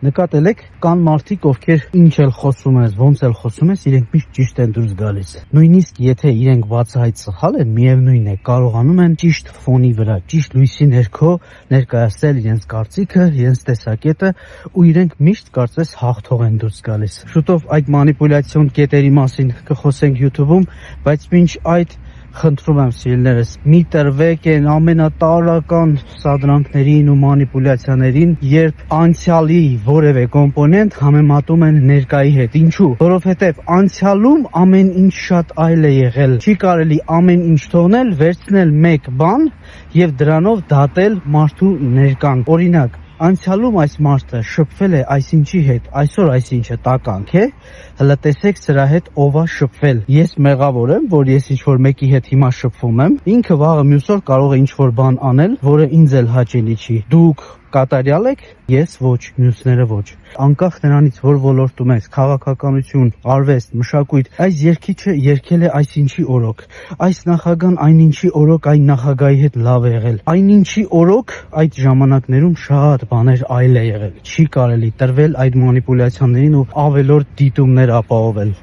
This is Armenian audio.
Նկատել եք, կան մարդիկ, ովքեր ինչ էլ խոսում ես, ոնց էլ խոսում ես, իրենք միշտ ճիշտ են դուրս գալիս։ Նույնիսկ եթե իրենք բացահայտ սխալ են, միևնույն է, կարողանում են ճիշտ ֆոնի վրա, ճիշտ լույսի ներքո ներկայացնել իրենց կարծիքը, իրենց տեսակետը ու իրենք միշտ կարծես հաղթող են դուրս գալիս։ Շուտով այդ մանիպուլյացիոն կետերի մասին կխոսենք YouTube-ում, բայց մինչ այդ խնդրում եմ սիրելիներս, մի տրվեք այն ամենատարրական սադրանքներին ու մանիպուլյացիաներին, երբ անցյալի որևէ կոմպոնենտ համեմատում են ներկայի հետ։ Ինչու՞։ Որովհետև անցյալում ամեն ինչ շատ այլ է եղել։ Չի կարելի ամեն ինչ թողնել, վերցնել մեկ բան եւ դրանով դատել մարդու ներկան։ Օրինակ, անցյալում այս մարդը շփվել է այսինչի հետ, այսօր այսինչը տականք է, հələ տեսեք սրա հետ ով է շփվել։ Ես մեղավոր եմ, որ ես ինչ-որ մեկի հետ հիմա շփվում եմ, ինքը վաղը մյուս օր կարող է ինչ-որ բան անել, որը ինձ էլ հաճելի չի։ Դուք կատարյալ եք, ես ոչ, մյուսները ոչ։ Անկախ նրանից, որ ոլորտում ես, քաղաքականություն, արվեստ, մշակույթ, այս երգիչը երգել է այսինչի օրոք։ Այս նախագահան այնինչի օրոք այն նախագահի հետ լավ է եղել։ Այնինչի օրոք այդ ժամանակներում շատ բաներ այլ է եղել։ Չի կարելի տրվել այդ մանիպուլյացիաներին ու ավելորդ դիտումներ ապահովել։